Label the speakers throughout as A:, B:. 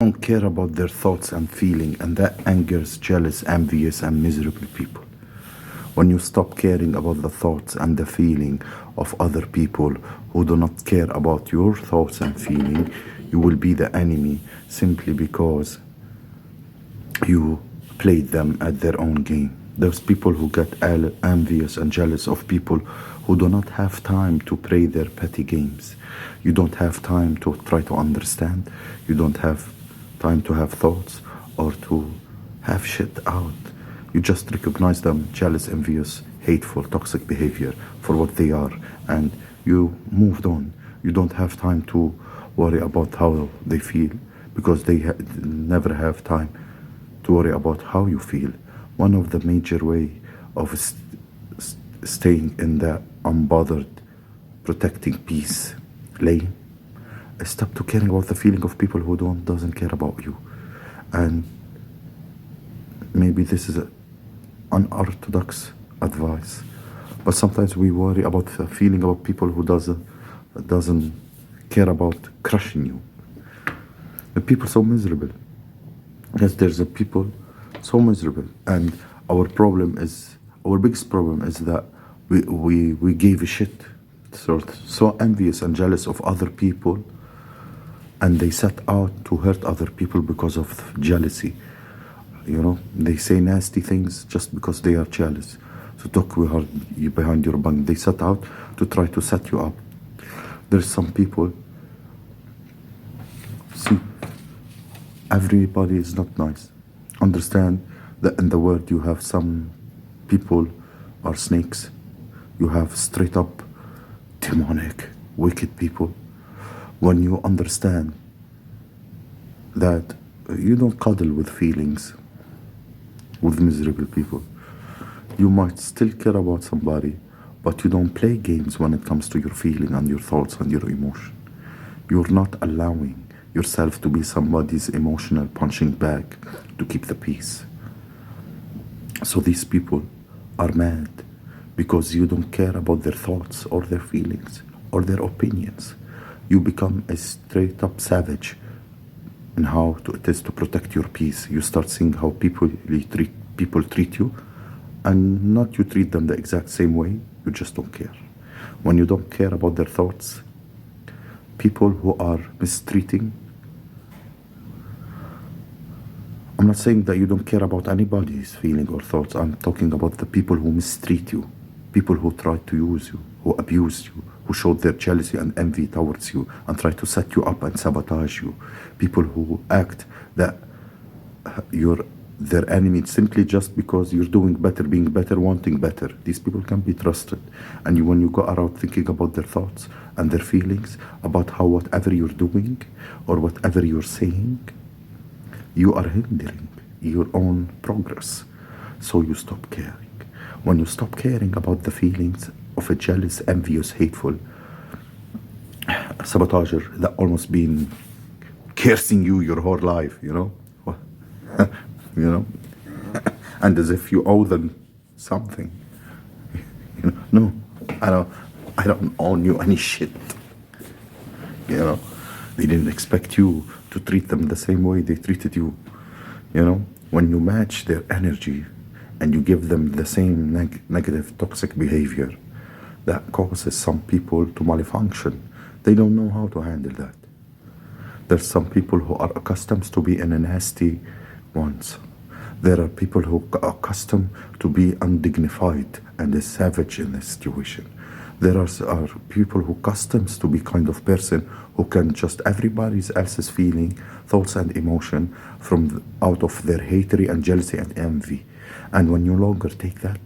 A: Don't care about their thoughts and feeling, and that angers jealous, envious, and miserable people. When you stop caring about the thoughts and the feeling of other people who do not care about your thoughts and feeling, you will be the enemy simply because you played them at their own game. There's people who get envious and jealous of people who do not have time to play their petty games. You don't have time to try to understand. You don't have time to have thoughts or to have shit out. You just recognize them jealous, envious, hateful, toxic behavior for what they are, and you moved on. You don't have time to worry about how they feel because they never have time to worry about how you feel. One of the major way of staying in the unbothered, protecting peace lane is stop to caring about the feeling of people who doesn't care about you. And maybe this is an unorthodox advice, but sometimes we worry about the feeling about people who doesn't care about crushing you. The people so miserable. Yes, there's a people so miserable, and our biggest problem is that we gave a shit, so envious and jealous of other people, and they set out to hurt other people because of jealousy. You know, they say nasty things just because they are jealous. So talk you behind your back. They set out to try to set you up. There's some people. See, everybody is not nice. Understand that in the world you have some people are snakes. You have straight up demonic, wicked people. When you understand that you don't cuddle with feelings, with miserable people, you might still care about somebody, but you don't play games when it comes to your feeling and your thoughts and your emotion. You're not allowing yourself to be somebody's emotional punching bag to keep the peace. So these people are mad because you don't care about their thoughts or their feelings or their opinions. You become a straight up savage in how it is to protect your peace. You start seeing how people treat you, and not you treat them the exact same way. You just don't care. When you don't care about their thoughts, people who are mistreating, I'm not saying that you don't care about anybody's feeling or thoughts. I'm talking about the people who mistreat you, people who try to use you, who abuse you, who showed their jealousy and envy towards you and try to set you up and sabotage you. People who act that you're their enemy simply just because you're doing better, being better, wanting better. These people can be trusted. And when you go around thinking about their thoughts and their feelings, about how whatever you're doing or whatever you're saying, you are hindering your own progress. So you stop caring. When you stop caring about the feelings of a jealous, envious, hateful sabotager that almost been cursing you your whole life, you know? You know? And as if you owe them something. You know? No, I don't owe you any shit. You know? They didn't expect you to treat them the same way they treated you. You know? When you match their energy and you give them the same negative, toxic behavior, that causes some people to malfunction. They don't know how to handle that. There's some people who are accustomed to be in a nasty ones. There are people who are accustomed to be undignified and a savage in this situation. There are people who are accustomed to be kind of person who can just everybody else's feeling, thoughts and emotion from out of their hatred and jealousy and envy. And when you no longer take that,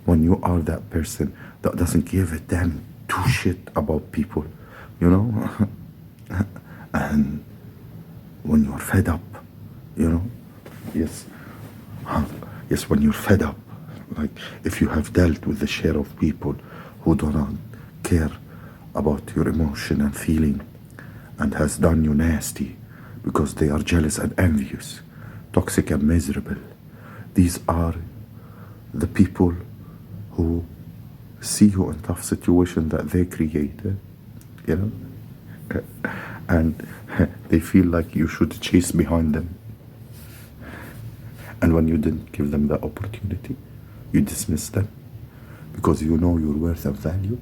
A: when you are that person that doesn't give a damn two shit about people, you know, and when you're fed up, you know, yes, when you're fed up, like if you have dealt with the share of people who do not care about your emotion and feeling and has done you nasty because they are jealous and envious, toxic and miserable. These are the people who see you in tough situation that they created, you know, and they feel like you should chase behind them. And when you didn't give them the opportunity, you dismiss them because you know your worth and value.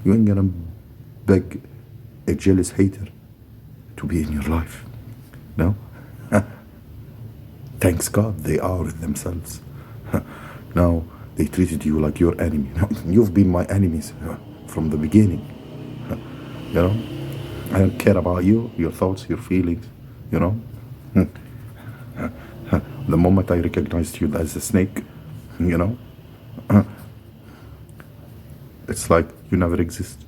A: You ain't gonna beg a jealous hater to be in your life. No? Thanks God they are themselves. Now they treated you like your enemy. You've been my enemies from the beginning. You know? I don't care about you, your thoughts, your feelings. You know? The moment I recognized you as a snake, you know, it's like you never exist.